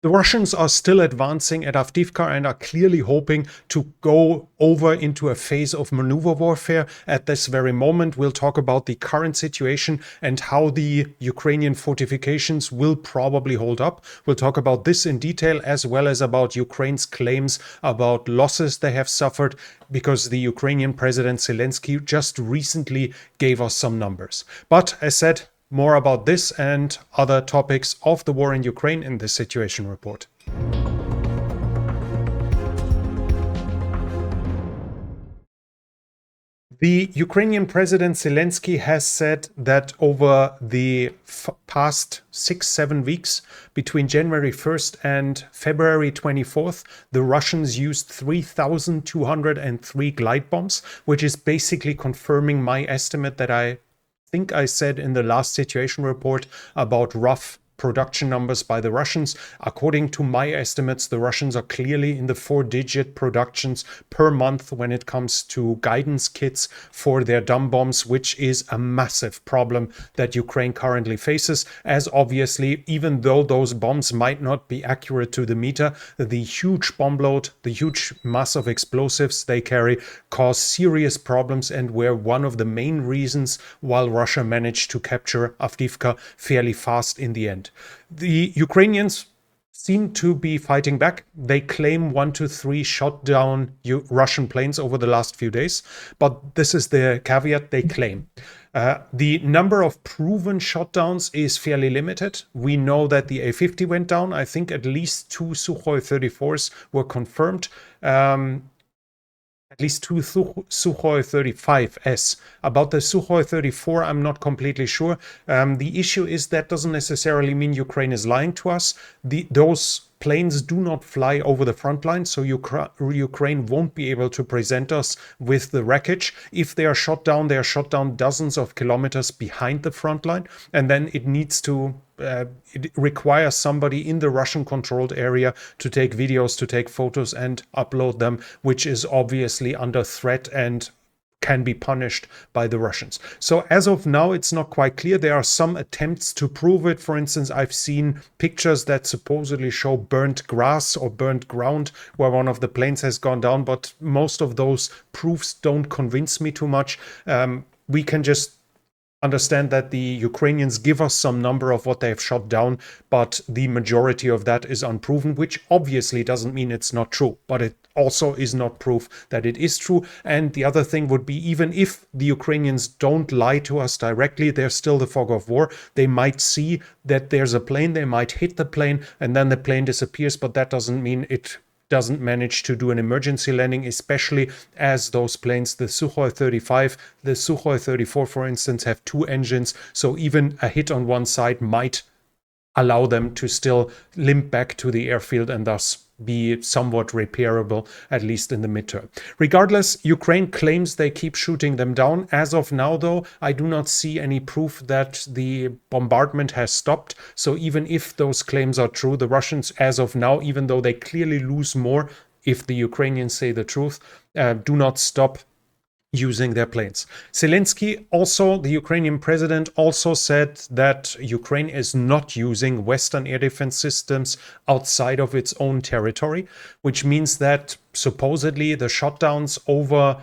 The Russians are still advancing at Avdiivka and are clearly hoping to go over into a phase of maneuver warfare at this very moment. We'll talk about the current situation and how the Ukrainian fortifications will probably hold up. We'll talk about this in detail, as well as about Ukraine's claims about losses they have suffered, because the Ukrainian President Selenskyj just recently gave us some numbers. But as said, more about this and other topics of the war in Ukraine in this situation report. The Ukrainian President Zelensky has said that over the past 6-7 weeks, between January 1st and February 24th, the Russians used 3,203 glide bombs, which is basically confirming my estimate that I think I said in the last situation report about rough production numbers by the Russians. According to my estimates, the Russians are clearly in the 4-digit productions per month when it comes to guidance kits for their dumb bombs, which is a massive problem that Ukraine currently faces, as obviously, even though those bombs might not be accurate to the meter, the huge bomb load, the huge mass of explosives they carry cause serious problems and were one of the main reasons why Russia managed to capture Avdiivka fairly fast in the end. The Ukrainians seem to be fighting back. They claim 1 to 3 shot down Russian planes over the last few days, but this is the caveat: they claim. The number of proven shutdowns is fairly limited. We know that the A-50 went down. I think at least 2 Sukhoi 34s were confirmed. At least 2 Sukhoi 35S. About the Sukhoi 34, I'm not completely sure. The issue is that doesn't necessarily mean Ukraine is lying to us. Those planes do not fly over the front line, so Ukraine won't be able to present us with the wreckage. If they are shot down dozens of kilometers behind the front line, and then it needs to it requires somebody in the Russian-controlled area to take videos, to take photos and upload them, which is obviously under threat and can be punished by the Russians. So as of now, it's not quite clear. There are some attempts to prove it. For instance, I've seen pictures that supposedly show burnt grass or burnt ground where one of the planes has gone down, but most of those proofs don't convince me too much. We can just understand that the Ukrainians give us some number of what they have shot down, but the majority of that is unproven, which obviously doesn't mean it's not true, but it also is not proof that it is true. And the other thing would be, even if the Ukrainians don't lie to us directly, there's still the fog of war. They might see that there's a plane, they might hit the plane, and then the plane disappears, but that doesn't mean it doesn't manage to do an emergency landing, especially as those planes, the Sukhoi 35, the Sukhoi 34, for instance, have 2 engines. So even a hit on one side might allow them to still limp back to the airfield and thus be somewhat repairable, at least in the midterm. Regardless, Ukraine claims they keep shooting them down. As of now, though, I do not see any proof that the bombardment has stopped. So even if those claims are true, the Russians, as of now, even though they clearly lose more if the Ukrainians say the truth, do not stop using their planes. Zelensky, also the Ukrainian president, also said that Ukraine is not using Western air defense systems outside of its own territory, which means that supposedly the shutdowns over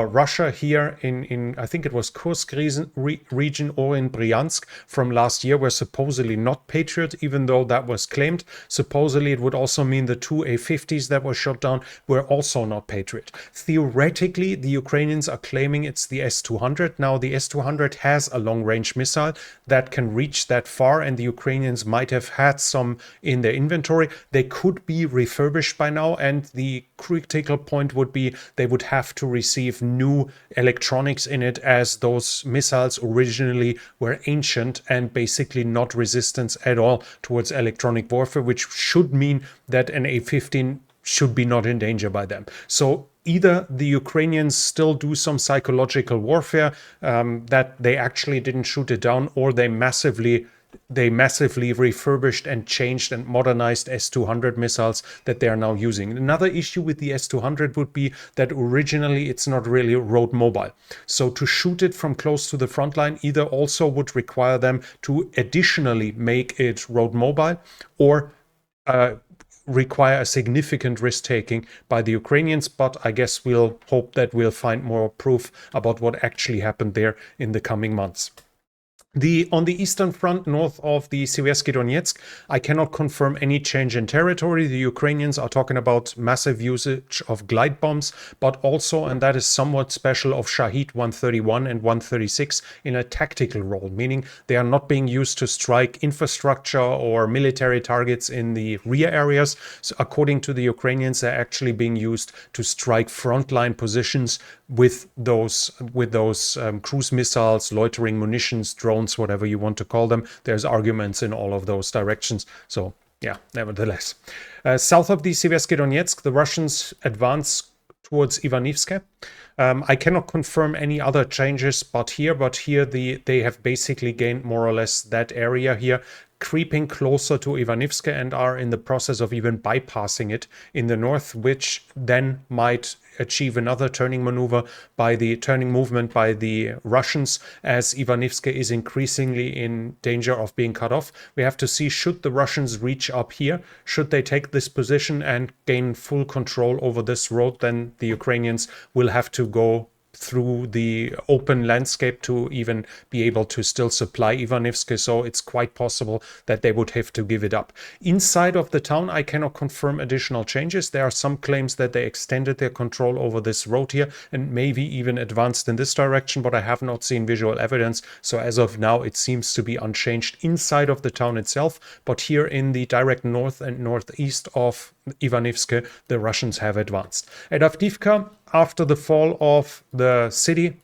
Russia here in I think it was Kursk region or in Bryansk from last year were supposedly not Patriot, even though that was claimed. Supposedly it would also mean the 2 A-50s that were shot down were also not Patriot. Theoretically, the Ukrainians are claiming it's the S-200. Now, the S-200 has a long-range missile that can reach that far, and the Ukrainians might have had some in their inventory. They could be refurbished by now, and the critical point would be they would have to receive new electronics in it, as those missiles originally were ancient and basically not resistant at all towards electronic warfare, which should mean that an A-15 should be not in danger by them. So either the Ukrainians still do some psychological warfare, that they actually didn't shoot it down, or they massively refurbished and changed and modernized S-200 missiles that they are now using. Another issue with the S-200 would be that originally it's not really road mobile. So to shoot it from close to the front line either also would require them to additionally make it road mobile, or require a significant risk taking by the Ukrainians, but I guess we'll hope that we'll find more proof about what actually happened there in the coming months. On the eastern front, north of the Seversky Donetsk, I cannot confirm any change in territory. The Ukrainians are talking about massive usage of glide bombs, but also, and that is somewhat special, of Shahid 131 and 136 in a tactical role, meaning they are not being used to strike infrastructure or military targets in the rear areas. So according to the Ukrainians, they're actually being used to strike frontline positions with those cruise missiles, loitering munitions, drones, whatever you want to call them. There's arguments in all of those directions. So yeah, nevertheless. South of the Seversky Donetsk, the Russians advance towards Ivanivske. I cannot confirm any other changes but here they have basically gained more or less that area here, creeping closer to Ivanivske, and are in the process of even bypassing it in the north, which then might achieve another turning movement by the Russians, as Ivanivske is increasingly in danger of being cut off. We have to see, should the Russians reach up here, should they take this position and gain full control over this road, then the Ukrainians will have to go through the open landscape to even be able to still supply Ivanivske, so it's quite possible that they would have to give it up. Inside of the town, I cannot confirm additional changes. There are some claims that they extended their control over this road here and maybe even advanced in this direction, but I have not seen visual evidence, so as of now it seems to be unchanged inside of the town itself, but here in the direct north and northeast of Ivanivske, the Russians have advanced. At Avdiivka, after the fall of the city,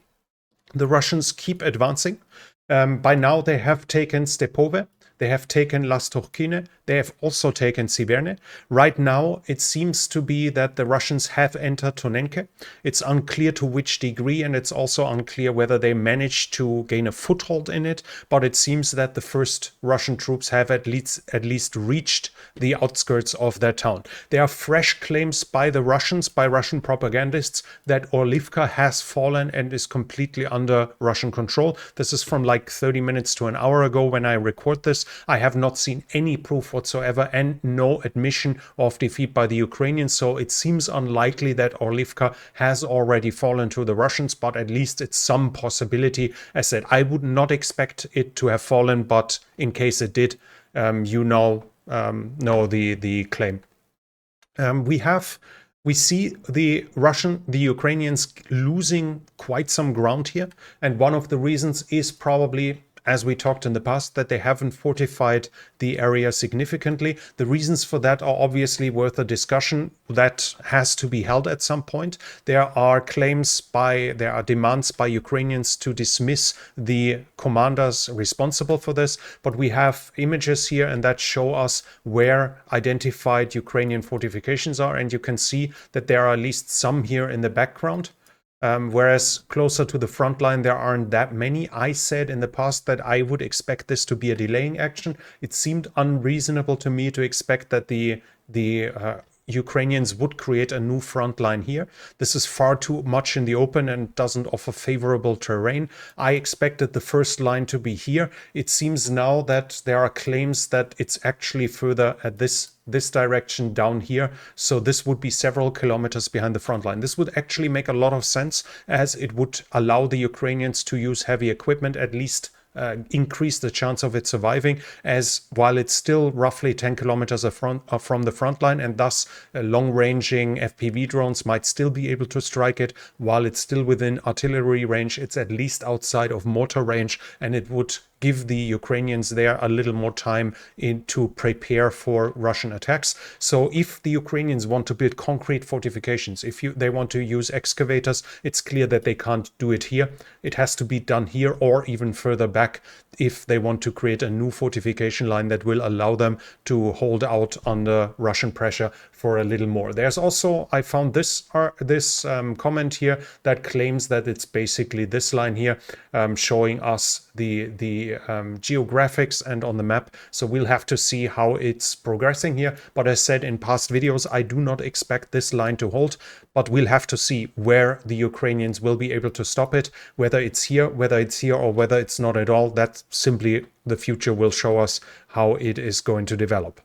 the Russians keep advancing. By now they have taken Stepove, they have taken Las Turkine, they have also taken Siverne. Right now, it seems to be that the Russians have entered Tonenke. It's unclear to which degree, and it's also unclear whether they managed to gain a foothold in it, but it seems that the first Russian troops have at least reached the outskirts of that town. There are fresh claims by the Russians, by Russian propagandists, that Orlivka has fallen and is completely under Russian control. This is from like 30 minutes to an hour ago when I record this. I have not seen any proof whatsoever and no admission of defeat by the Ukrainians, so it seems unlikely that Orlivka has already fallen to the Russians, but at least it's some possibility. As said, I would not expect it to have fallen, but in case it did, you know the claim. We see the Ukrainians losing quite some ground here, and one of the reasons is probably, as we talked in the past, that they haven't fortified the area significantly. The reasons for that are obviously worth a discussion that has to be held at some point. There are demands by Ukrainians to dismiss the commanders responsible for this, but we have images here and that show us where identified Ukrainian fortifications are, and you can see that there are at least some here in the background. Whereas closer to the front line, there aren't that many. I said in the past that I would expect this to be a delaying action. It seemed unreasonable to me to expect that the Ukrainians would create a new front line here. This is far too much in the open and doesn't offer favorable terrain. I expected the first line to be here. It seems now that there are claims that it's actually further at this direction down here, so this would be several kilometers behind the front line. This would actually make a lot of sense, as it would allow the Ukrainians to use heavy equipment, at least increase the chance of it surviving, as while it's still roughly 10 kilometers from the front line, and thus long-ranging FPV drones might still be able to strike it. While it's still within artillery range, it's at least outside of mortar range, and it would give the Ukrainians there a little more time to prepare for Russian attacks. So if the Ukrainians want to build concrete fortifications, if they want to use excavators, it's clear that they can't do it here. It has to be done here or even further back if they want to create a new fortification line that will allow them to hold out under Russian pressure for a little more. There's also, I found this comment here that claims that it's basically this line here, showing us the geographics and on the map. So we'll have to see how it's progressing here. But as said in past videos, I do not expect this line to hold, but we'll have to see where the Ukrainians will be able to stop it, whether it's here, or whether it's not at all. That simply the future will show us how it is going to develop.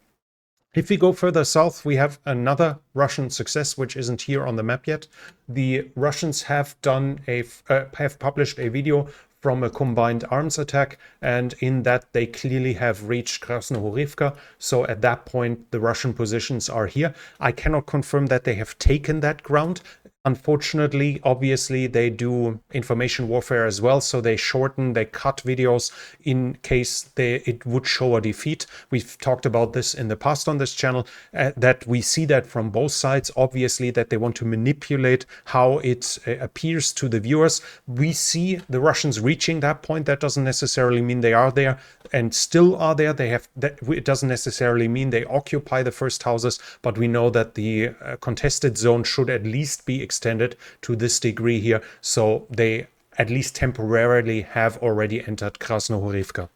If we go further south, we have another Russian success, which isn't here on the map yet. The Russians have have published a video from a combined arms attack, and in that they clearly have reached Krasnohorivka. So at that point, the Russian positions are here. I cannot confirm that they have taken that ground. Unfortunately, obviously, they do information warfare as well, so they cut videos in case it would show a defeat. We've talked about this in the past on this channel, that we see that from both sides, obviously, that they want to manipulate how it appears to the viewers. We see the Russians reaching that point. That doesn't necessarily mean they are there and still are there. It doesn't necessarily mean they occupy the first houses, but we know that the contested zone should at least be extended to this degree here, so they at least temporarily have already entered Krasnohorivka.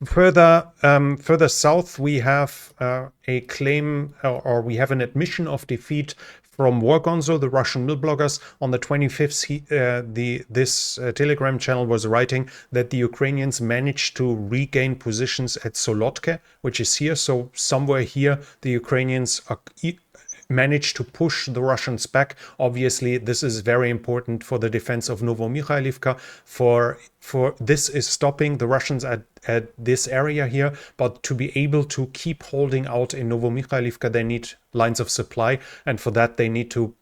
Further south, we have a claim, or we have an admission of defeat from Wargonzo, the Russian mill bloggers. On the 25th, this Telegram channel was writing that the Ukrainians managed to regain positions at Solotke, which is here. So somewhere here, the Ukrainians are managed to push the Russians back. Obviously, this is very important for the defense of Novomikhailivka. For this is stopping the Russians at this area here, but to be able to keep holding out in Novomikhailivka, they need lines of supply, and for that they need to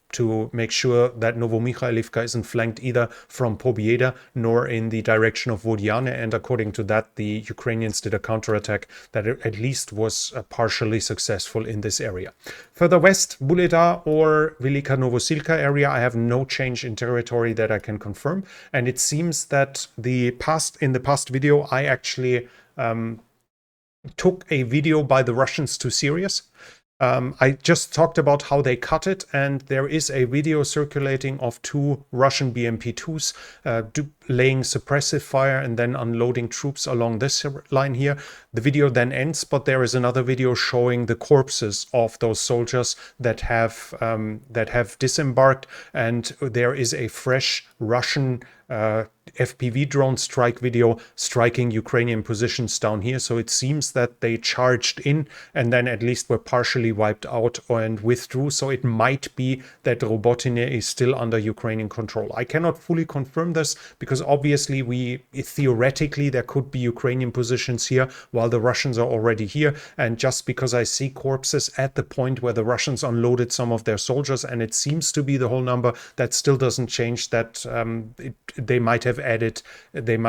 make sure that Novomikhailivka isn't flanked either from Pobieda nor in the direction of Vodiane. And according to that, the Ukrainians did a counterattack that at least was partially successful in this area. Further west, Buleda or Velika Novosilka area, I have no change in territory that I can confirm. And it seems that in the past video, I actually took a video by the Russians too serious. I just talked about how they cut it, and there is a video circulating of two Russian BMP-2s laying suppressive fire and then unloading troops along this line here. The video then ends, but there is another video showing the corpses of those soldiers that have disembarked, and there is a fresh Russian FPV drone strike video striking Ukrainian positions down here. So it seems that they charged in and then at least were partially wiped out and withdrew. So it might be that Robotine is still under Ukrainian control. I cannot fully confirm this because obviously theoretically there could be Ukrainian positions here while the Russians are already here. And just because I see corpses at the point where the Russians unloaded some of their soldiers, and it seems to be the whole number, that still doesn't change that they might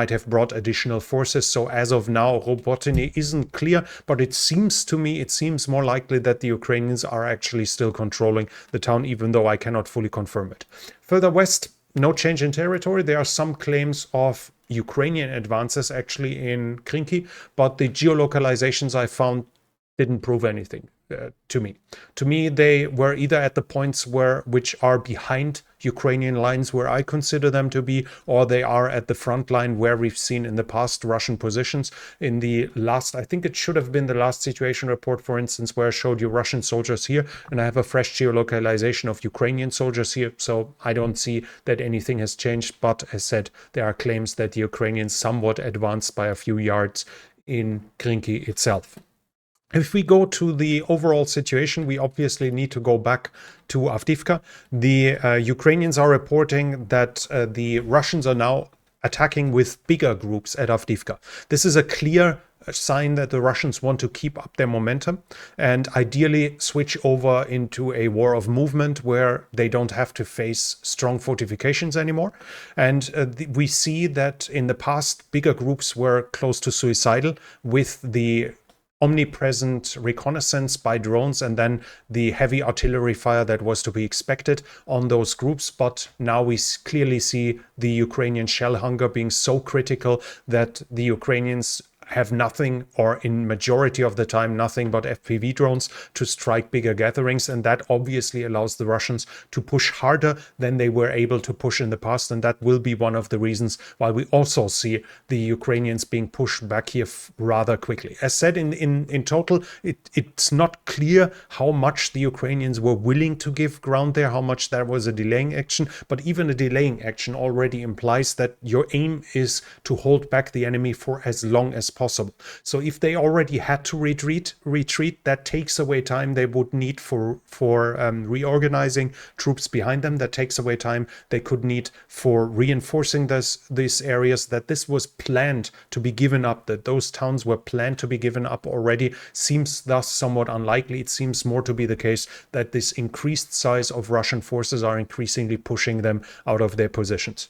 have brought additional forces. So as of now, Robotine isn't clear, but it seems more likely that the Ukrainians are actually still controlling the town, even though I cannot fully confirm it. Further west, no change in territory. There are some claims of Ukrainian advances actually in Krinky, but the geolocalizations I found didn't prove anything to me. To me, they were either at the points which are behind Ukrainian lines where I consider them to be, or they are at the front line where we've seen in the past Russian positions. In the last, I think it should have been the last situation report, for instance, where I showed you Russian soldiers here, and I have a fresh geolocalization of Ukrainian soldiers here, so I don't see that anything has changed. But as said, there are claims that the Ukrainians somewhat advanced by a few yards in Krinky itself. If we go to the overall situation, we obviously need to go back to Avdiivka. The Ukrainians are reporting that the Russians are now attacking with bigger groups at Avdiivka. This is a clear sign that the Russians want to keep up their momentum and ideally switch over into a war of movement where they don't have to face strong fortifications anymore. And we see that in the past, bigger groups were close to suicidal with the omnipresent reconnaissance by drones and then the heavy artillery fire that was to be expected on those groups. But now we clearly see the Ukrainian shell hunger being so critical that the Ukrainians have nothing, or in majority of the time nothing, but FPV drones to strike bigger gatherings, and that obviously allows the Russians to push harder than they were able to push in the past, and that will be one of the reasons why we also see the Ukrainians being pushed back here rather quickly. As said, in total, it's not clear how much the Ukrainians were willing to give ground there, how much that was a delaying action, but even a delaying action already implies that your aim is to hold back the enemy for as long as possible. So if they already had to retreat, that takes away time they would need for reorganizing troops behind them. That takes away time they could need for reinforcing these areas. That this was planned to be given up, that those towns were planned to be given up already, seems thus somewhat unlikely. It seems more to be the case that this increased size of Russian forces are increasingly pushing them out of their positions.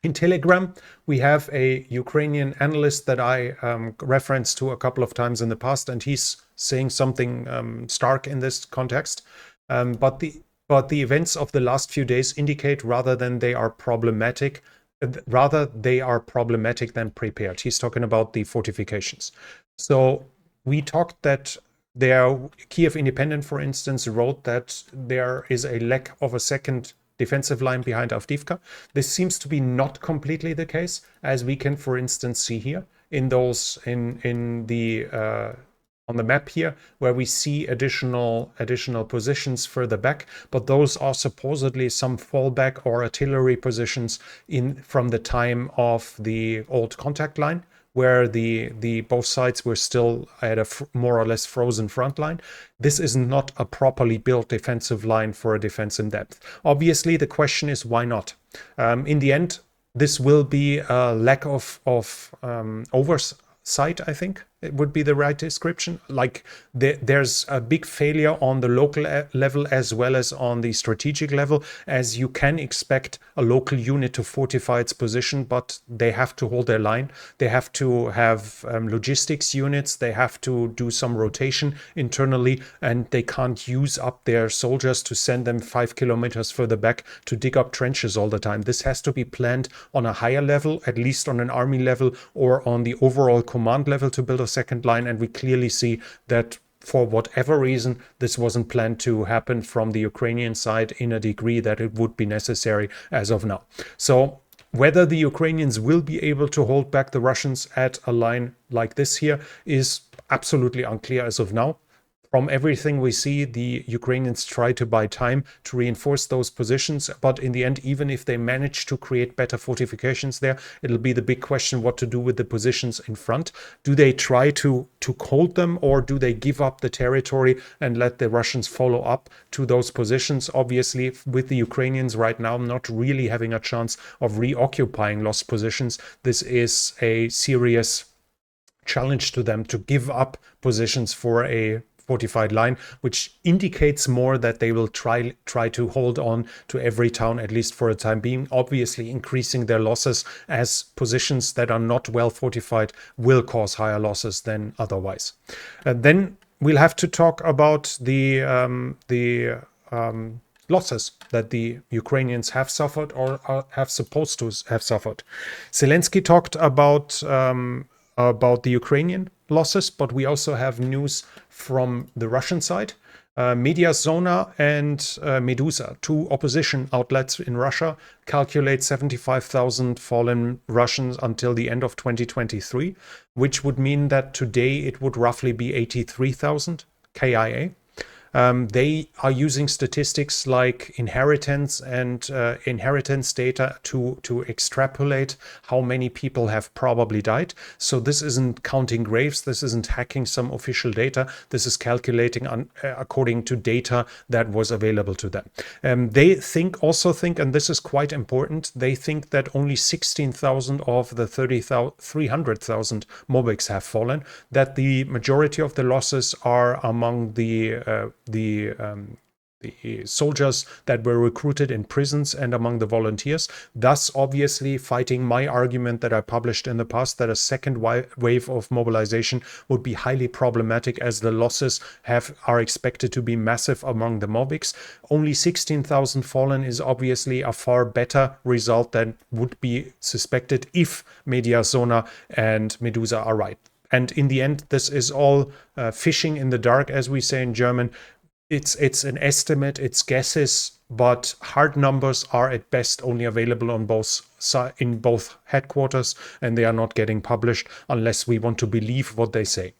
In Telegram, we have a Ukrainian analyst that I referenced to a couple of times in the past, and he's saying something stark in this context. But the events of the last few days indicate rather they are problematic than prepared. He's talking about the fortifications. So we talked that Kiev Independent, for instance, wrote that there is a lack of a second defensive line behind Avdiivka. This seems to be not completely the case, as we can, for instance, see here in on the map here, where we see additional positions further back, but those are supposedly some fallback or artillery positions from the time of the old contact line, where the both sides were still at a more or less frozen front line. This is not a properly built defensive line for a defense in depth. Obviously, the question is why not? In the end, this will be a lack of oversight, I think it would be the right description. Like there's a big failure on the local level as well as on the strategic level, as you can expect a local unit to fortify its position, but they have to hold their line. They have to have logistics units. They have to do some rotation internally, and they can't use up their soldiers to send them 5 kilometers further back to dig up trenches all the time. This has to be planned on a higher level, at least on an army level or on the overall command level, to build a second line, and we clearly see that for whatever reason this wasn't planned to happen from the Ukrainian side in a degree that it would be necessary as of now. So whether the Ukrainians will be able to hold back the Russians at a line like this here is absolutely unclear as of now. From everything we see, the Ukrainians try to buy time to reinforce those positions, but in the end, even if they manage to create better fortifications there, it'll be the big question what to do with the positions in front. Do they try to hold them, or do they give up the territory and let the Russians follow up to those positions? Obviously, with the Ukrainians right now not really having a chance of reoccupying lost positions, this is a serious challenge to them to give up positions for a fortified line, which indicates more that they will try to hold on to every town, at least for a time being, obviously increasing their losses, as positions that are not well fortified will cause higher losses than otherwise. Then we'll have to talk about the losses that the Ukrainians have suffered or have supposed to have suffered. Zelensky talked about the Ukrainian losses, but we also have news from the Russian side. Media Zona and Medusa, two opposition outlets in Russia, calculate 75,000 fallen Russians until the end of 2023, which would mean that today it would roughly be 83,000 KIA. They are using statistics like inheritance and inheritance data to extrapolate how many people have probably died. So this isn't counting graves. This isn't hacking some official data. This is calculating according to data that was available to them. They also think, and this is quite important, they think that only 16,000 of the 300,000 Mobiks have fallen, that the majority of the losses are among the soldiers that were recruited in prisons and among the volunteers, thus obviously fighting my argument that I published in the past that a second wave of mobilization would be highly problematic, as the losses are expected to be massive among the Mobiks. Only 16,000 fallen is obviously a far better result than would be suspected if Media Zona and Medusa are right. And in the end, this is all fishing in the dark, as we say in German. It's an estimate, it's guesses, but hard numbers are at best only available on in both headquarters, and they are not getting published unless we want to believe what they say.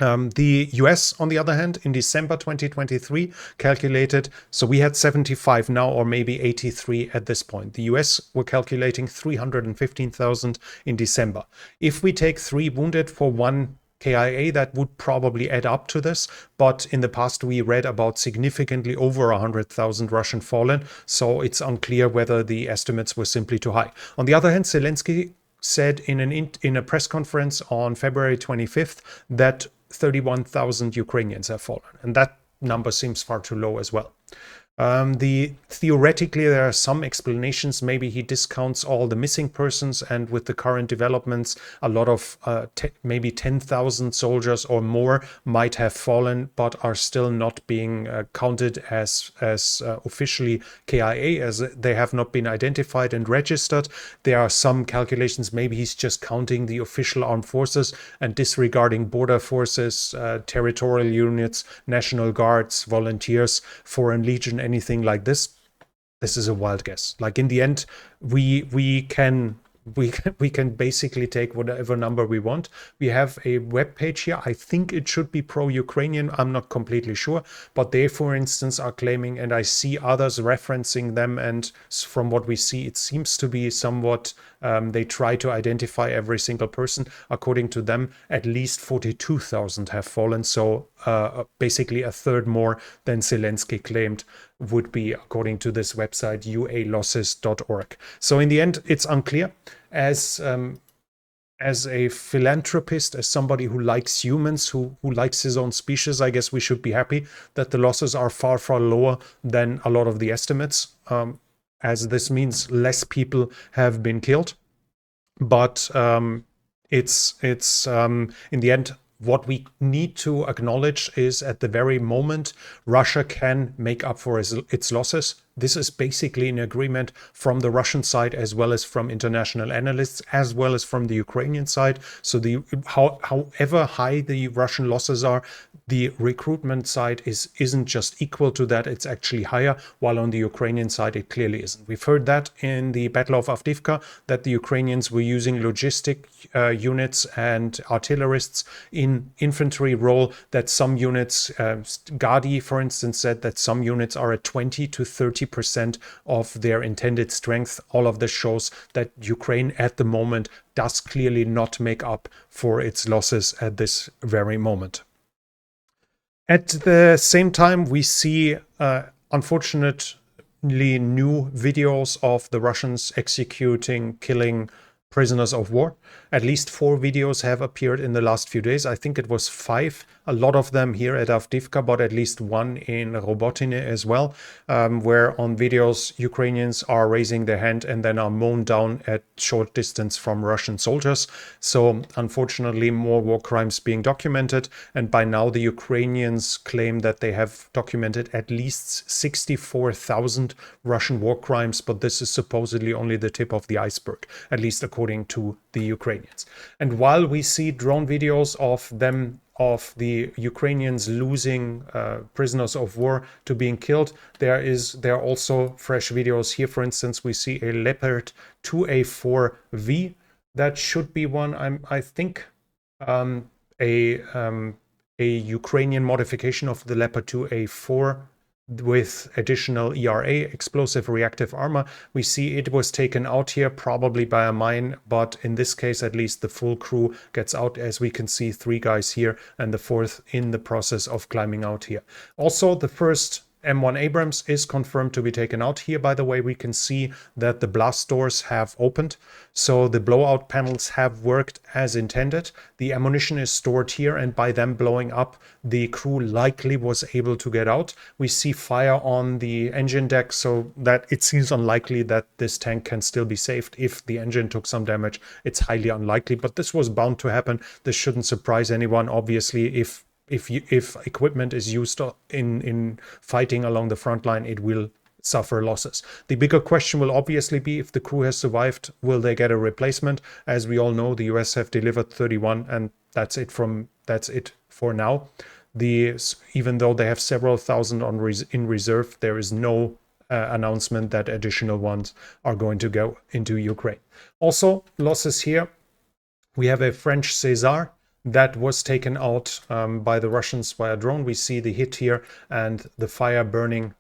The US, on the other hand, in December 2023, calculated, so we had 75 now, or maybe 83 at this point. The US were calculating 315,000 in December. If we take 3 wounded for 1 KIA, that would probably add up to this. But in the past, we read about significantly over 100,000 Russian fallen. So it's unclear whether the estimates were simply too high. On the other hand, Zelensky said in a press conference on February 25th that 31,000 Ukrainians have fallen. And that number seems far too low as well. Theoretically, there are some explanations. Maybe he discounts all the missing persons, and with the current developments, a lot of maybe 10,000 soldiers or more might have fallen, but are still not being counted as officially KIA, as they have not been identified and registered. There are some calculations. Maybe he's just counting the official armed forces and disregarding border forces, territorial units, national guards, volunteers, foreign legion, anything like this. This is a wild guess. Like, in the end, we can basically take whatever number we want. We have a web page here. I think it should be pro-Ukrainian. I'm not completely sure, but they, for instance, are claiming, and I see others referencing them, and from what we see, it seems to be somewhat, they try to identify every single person. According to them, at least 42,000 have fallen. So basically a third more than Zelensky claimed would be, according to this website, ualosses.org. So in the end, it's unclear. As a philanthropist, as somebody who likes humans, who likes his own species, I guess we should be happy that the losses are far, far lower than a lot of the estimates, as this means less people have been killed. But it's in the end, what we need to acknowledge is, at the very moment, Russia can make up for its losses. This is basically an agreement from the Russian side, as well as from international analysts, as well as from the Ukrainian side. So however high the Russian losses are, the recruitment side isn't just equal to that, it's actually higher, while on the Ukrainian side it clearly isn't. We've heard that in the Battle of Avdiivka, that the Ukrainians were using logistic units and artillerists in infantry role, that some units, Gadi, for instance, said that some units are at 20 to 30% of their intended strength. All of this shows that Ukraine at the moment does clearly not make up for its losses at this very moment. At the same time, we see, unfortunately, new videos of the Russians executing, killing prisoners of war. At least 4 videos have appeared in the last few days. I think it was 5, a lot of them here at Avdiivka, but at least 1 in Robotine as well, where on videos Ukrainians are raising their hand and then are mown down at short distance from Russian soldiers. So unfortunately, more war crimes being documented, and by now the Ukrainians claim that they have documented at least 64,000 Russian war crimes, but this is supposedly only the tip of the iceberg, at least according to the Ukrainians. And while we see drone videos of the Ukrainians losing prisoners of war to being killed, there are also fresh videos here. For instance, we see a Leopard 2A4V. That should be one, I think, a Ukrainian modification of the Leopard 2A4 with additional ERA, explosive reactive armor. We see it was taken out here, probably by a mine, but in this case, at least the full crew gets out. As we can see, 3 guys here and the 4th in the process of climbing out here. Also, the first M1 Abrams is confirmed to be taken out here. By the way, we can see that the blast doors have opened, so the blowout panels have worked as intended. The ammunition is stored here, and by them blowing up, the crew likely was able to get out. We see fire on the engine deck, so that it seems unlikely that this tank can still be saved. If the engine took some damage, it's highly unlikely, but this was bound to happen. This shouldn't surprise anyone. Obviously, if equipment is used in fighting along the front line, it will suffer losses. The bigger question will obviously be, if the crew has survived, will they get a replacement? As we all know, the US have delivered 31, and that's it for now. Even though they have several thousand in reserve, there is no announcement that additional ones are going to go into Ukraine. Also, losses here. We have a French César that was taken out by the Russians via drone. We see the hit here and the fire burning.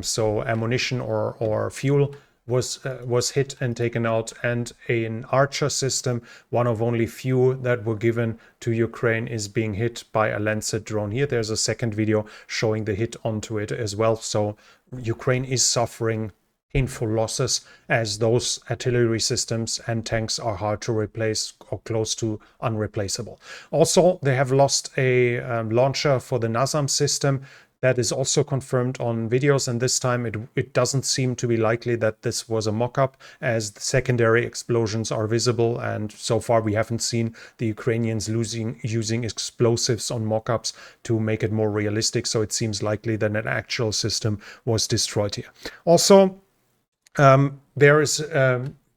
So ammunition or fuel was hit and taken out, and an Archer system, one of only few that were given to Ukraine, is being hit by a Lancet drone. Here there's a second video showing the hit onto it as well. So Ukraine is suffering painful losses, as those artillery systems and tanks are hard to replace or close to unreplaceable. Also, they have lost a launcher for the NASAM system. That is also confirmed on videos, and this time it doesn't seem to be likely that this was a mock-up, as the secondary explosions are visible, and so far we haven't seen the Ukrainians using explosives on mock-ups to make it more realistic, so it seems likely that an actual system was destroyed here. Also, there is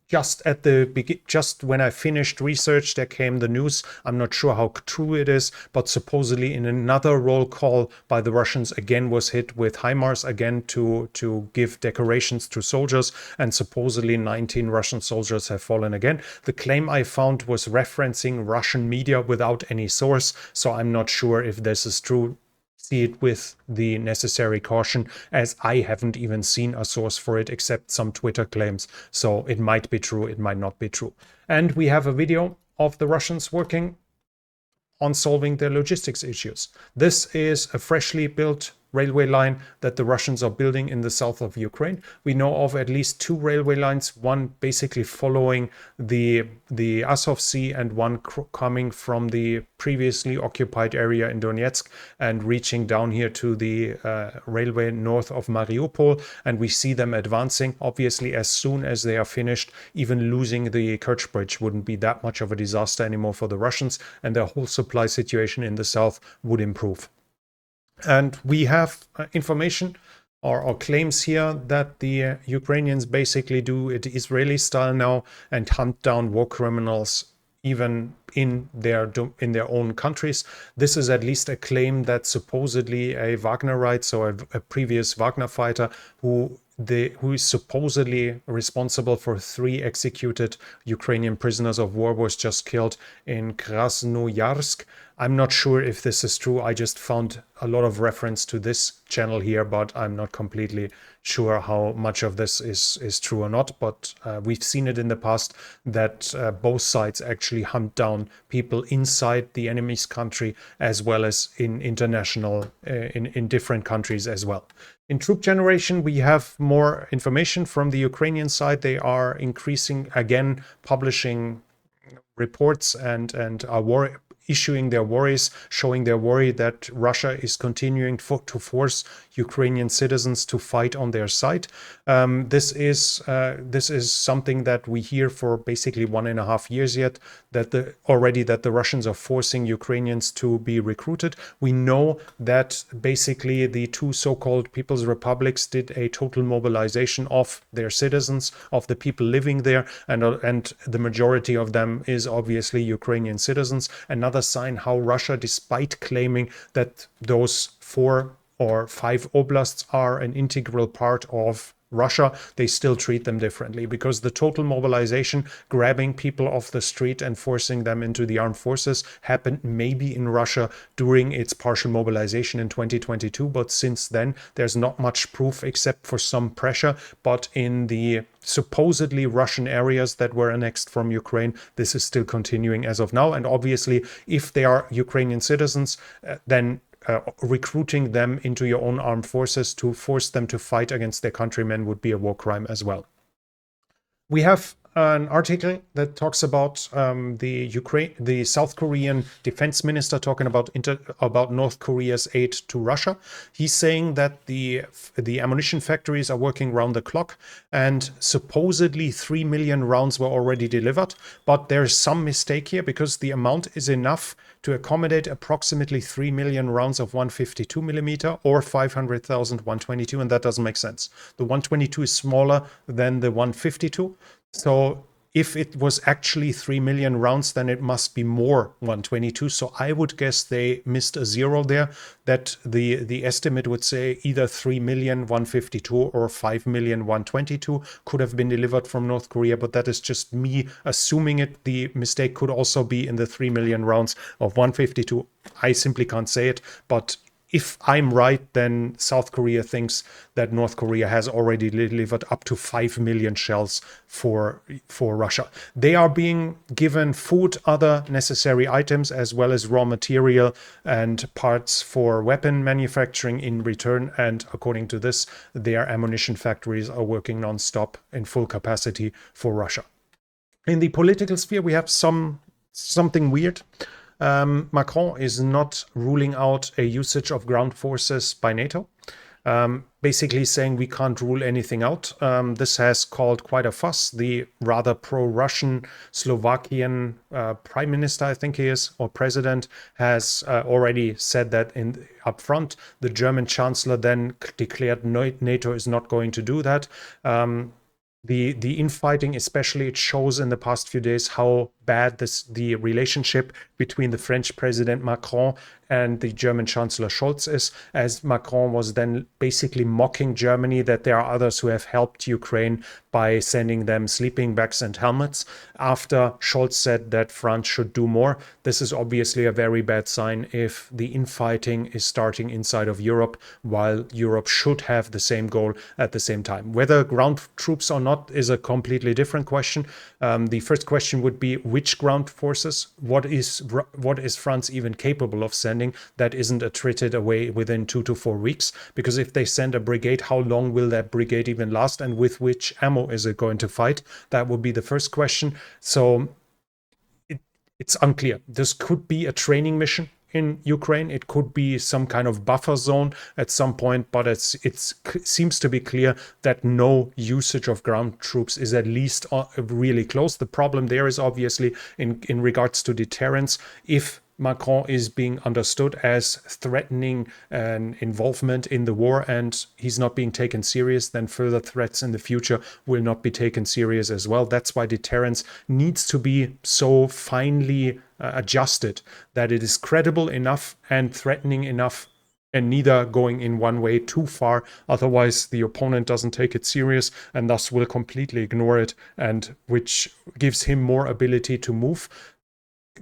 just when I finished research, there came the news. I'm not sure how true it is, but supposedly in another roll call by the Russians again was hit with HIMARS again to give decorations to soldiers, and supposedly 19 Russian soldiers have fallen again. The claim I found was referencing Russian media without any source, so I'm not sure if this is true. See it with the necessary caution, as I haven't even seen a source for it except some Twitter claims. So it might be true, it might not be true. And we have a video of the Russians working on solving their logistics issues. This is a freshly built railway line that the Russians are building in the south of Ukraine. We know of at least two railway lines, one basically following the Azov Sea and one coming from the previously occupied area in Donetsk and reaching down here to the railway north of Mariupol. And we see them advancing. Obviously, as soon as they are finished, even losing the Kerch Bridge wouldn't be that much of a disaster anymore for the Russians, and their whole supply situation in the south would improve. And we have information or claims here that the Ukrainians basically do it Israeli style now and hunt down war criminals even in their own countries. This is at least a claim that supposedly a Wagnerite, so a previous Wagner fighter who is supposedly responsible for 3 executed Ukrainian prisoners of war, was just killed in Krasnoyarsk. I'm not sure if this is true. I just found a lot of reference to this channel here, but I'm not completely sure how much of this is true or not. But we've seen it in the past that both sides actually hunt down people inside the enemy's country as well as in international, in different countries as well. In troop generation, we have more information from the Ukrainian side. They are increasing, again, publishing reports and are issuing their worries, showing their worry that Russia is continuing to force Ukrainian citizens to fight on their side. This is something that we hear for basically 1.5 years yet, that the Russians are forcing Ukrainians to be recruited. We know that basically the two so-called People's Republics did a total mobilization of their citizens, of the people living there, and the majority of them is obviously Ukrainian citizens. Another sign how Russia, despite claiming that those 4 or 5 oblasts are an integral part of Russia, they still treat them differently, because the total mobilization, grabbing people off the street and forcing them into the armed forces, happened maybe in Russia during its partial mobilization in 2022, but since then there's not much proof except for some pressure. But in the supposedly Russian areas that were annexed from Ukraine, this is still continuing as of now. And obviously, if they are Ukrainian citizens, then recruiting them into your own armed forces to force them to fight against their countrymen would be a war crime as well. We have an article that talks about the South Korean defense minister talking about North Korea's aid to Russia. He's saying that the ammunition factories are working round the clock, and supposedly 3 million rounds were already delivered. But there's some mistake here, because the amount is enough to accommodate approximately 3 million rounds of 152 millimeter or 500,000 122, and that doesn't make sense. The 122 is smaller than the 152. So if it was actually 3 million rounds, then it must be more 122. So I would guess they missed a zero there, that the estimate would say either 3 million 152 or 5 million 122 could have been delivered from North Korea. But that is just me assuming it. The mistake could also be in the 3 million rounds of 152. I simply can't say it, but if I'm right, then South Korea thinks that North Korea has already delivered up to 5 million shells for Russia. They are being given food, other necessary items, as well as raw material and parts for weapon manufacturing in return. And according to this, their ammunition factories are working non-stop in full capacity for Russia. In the political sphere, we have something weird. Macron is not ruling out a usage of ground forces by NATO, basically saying we can't rule anything out. This has caused quite a fuss. The rather pro-Russian Slovakian prime minister, I think he is, or president, has already said that up front. The German chancellor then declared NATO is not going to do that. The infighting, especially, it shows in the past few days how bad the relationship between the French President Macron and the German Chancellor Scholz is, as Macron was then basically mocking Germany that there are others who have helped Ukraine by sending them sleeping bags and helmets, after Scholz said that France should do more. This is obviously a very bad sign if the infighting is starting inside of Europe, while Europe should have the same goal at the same time. Whether ground troops or not is a completely different question. The first question would be, which ground forces? What is France even capable of sending that isn't attrited away within 2 to 4 weeks? Because if they send a brigade, how long will that brigade even last, and with which ammo is it going to fight? That would be the first question. So it's unclear. This could be a training mission in Ukraine. It could be some kind of buffer zone at some point, but it seems to be clear that no usage of ground troops is at least really close. The problem there is obviously in regards to deterrence. If Macron is being understood as threatening an involvement in the war and he's not being taken serious, then further threats in the future will not be taken serious as well. That's why deterrence needs to be so finely adjusted that it is credible enough and threatening enough, and neither going in one way too far. Otherwise, the opponent doesn't take it serious and thus will completely ignore it, and which gives him more ability to move.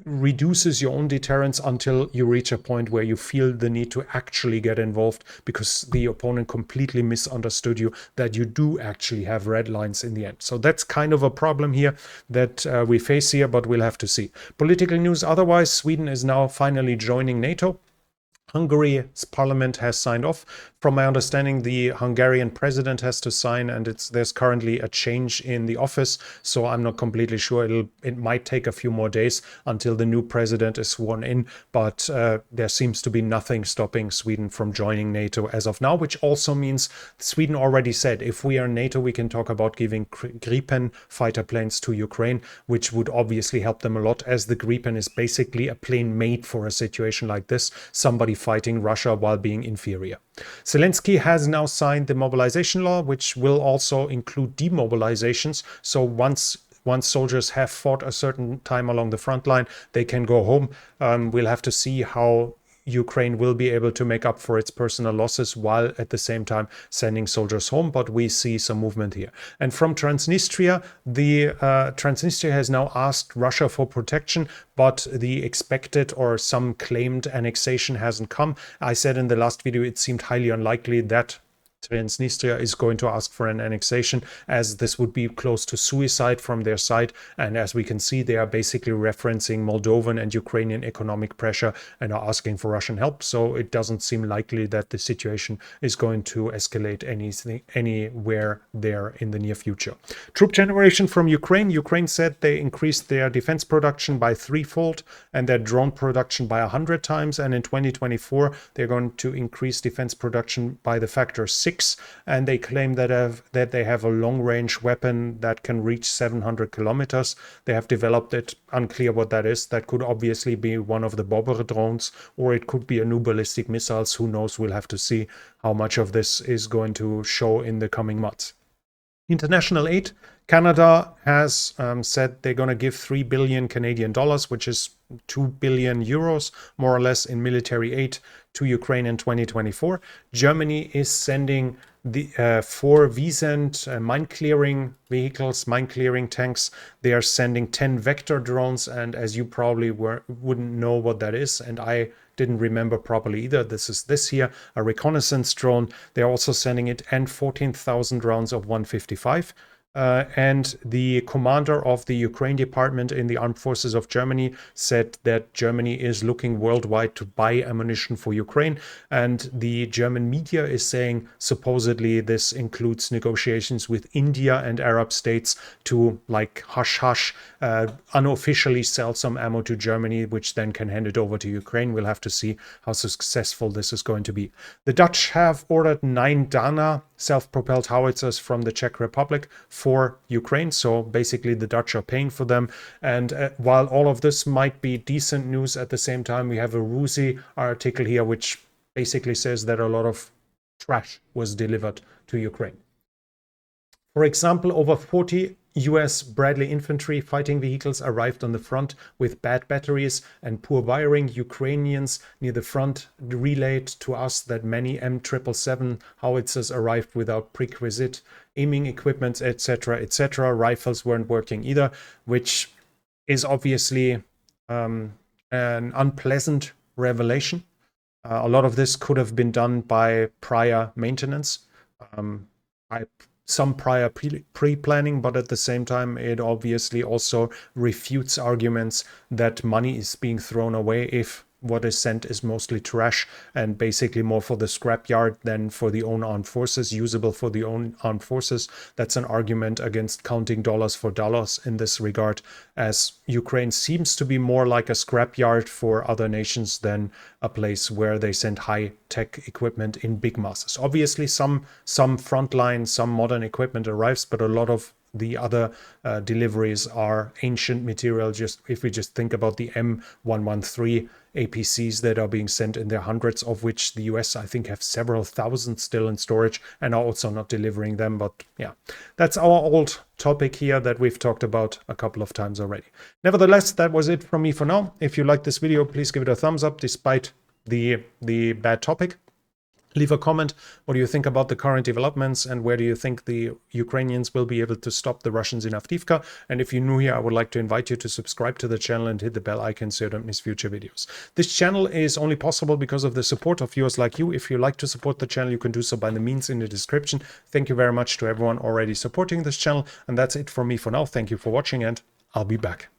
Reduces your own deterrence until you reach a point where you feel the need to actually get involved because the opponent completely misunderstood you, that you do actually have red lines in the end. So that's kind of a problem here that we face here, but we'll have to see. Political news otherwise, Sweden is now finally joining NATO. Hungary's parliament has signed off. From my understanding, the Hungarian president has to sign, and there's currently a change in the office, so I'm not completely sure. It might take a few more days until the new president is sworn in, but there seems to be nothing stopping Sweden from joining NATO as of now, which also means Sweden already said if we are NATO, we can talk about giving Gripen fighter planes to Ukraine, which would obviously help them a lot, as the Gripen is basically a plane made for a situation like this, somebody fighting Russia while being inferior. Selenskyj has now signed the mobilization law, which will also include demobilizations. So once soldiers have fought a certain time along the front line, they can go home. We'll have to see how Ukraine will be able to make up for its personal losses while at the same time sending soldiers home, but we see some movement here. And from Transnistria, Transnistria has now asked Russia for protection, but the expected or some claimed annexation hasn't come. I said in the last video it seemed highly unlikely that Transnistria is going to ask for an annexation, as this would be close to suicide from their side. And as we can see, they are basically referencing Moldovan and Ukrainian economic pressure and are asking for Russian help. So it doesn't seem likely that the situation is going to escalate anywhere there in the near future. Troop generation from Ukraine. Ukraine said they increased their defense production by threefold and their drone production by 100 times. And in 2024, they're going to increase defense production by the factor 6. And they claim that they have a long-range weapon that can reach 700 kilometers. They have developed it. Unclear what that is. That could obviously be one of the bomber drones, or it could be a new ballistic missiles. Who knows? We'll have to see how much of this is going to show in the coming months. International aid. Canada has said they're going to give 3 billion Canadian dollars, which is 2 billion euros, more or less, in military aid to Ukraine in 2024. Germany is sending the 4 Wiesent mine clearing vehicles, mine clearing tanks. They are sending 10 Vector drones, and as you probably wouldn't know what that is, and I didn't remember properly either. This is this here, a reconnaissance drone. They're also sending it, and 14,000 rounds of 155. And the commander of the Ukraine department in the Armed Forces of Germany said that Germany is looking worldwide to buy ammunition for Ukraine. And the German media is saying supposedly this includes negotiations with India and Arab states to, like, hush hush, unofficially sell some ammo to Germany, which then can hand it over to Ukraine. We'll have to see how successful this is going to be. The Dutch have ordered 9 Dana self-propelled howitzers from the Czech Republic for Ukraine. So basically the Dutch are paying for them. And while all of this might be decent news, at the same time, we have a RUSI article here, which basically says that a lot of trash was delivered to Ukraine. For example, over 40 US Bradley infantry fighting vehicles arrived on the front with bad batteries and poor wiring. Ukrainians near the front relayed to us that many M777 howitzers arrived without prerequisite aiming equipment, etc., etc. Rifles weren't working either, which is obviously an unpleasant revelation. A lot of this could have been done by prior maintenance, some prior pre-planning, but at the same time, it obviously also refutes arguments that money is being thrown away if what is sent is mostly trash and basically more for the scrapyard than for the own armed forces, usable for the own armed forces. That's an argument against counting dollars for dollars in this regard, as Ukraine seems to be more like a scrapyard for other nations than a place where they send high-tech equipment in big masses. Obviously, some frontline, some modern equipment arrives, but a lot of the other deliveries are ancient material. Just if we just think about the M113 APCs that are being sent in their hundreds, of which the US, I think, have several thousand still in storage and are also not delivering them. But yeah, that's our old topic here that we've talked about a couple of times already. Nevertheless, that was it from me for now. If you liked this video, please give it a thumbs up despite the bad topic. Leave a comment. What do you think about the current developments, and where do you think the Ukrainians will be able to stop the Russians in Avdiivka? And if you're new here, I would like to invite you to subscribe to the channel and hit the bell icon so you don't miss future videos. This channel is only possible because of the support of viewers like you. If you like to support the channel, you can do so by the means in the description. Thank you very much to everyone already supporting this channel. And that's it from me for now. Thank you for watching, and I'll be back.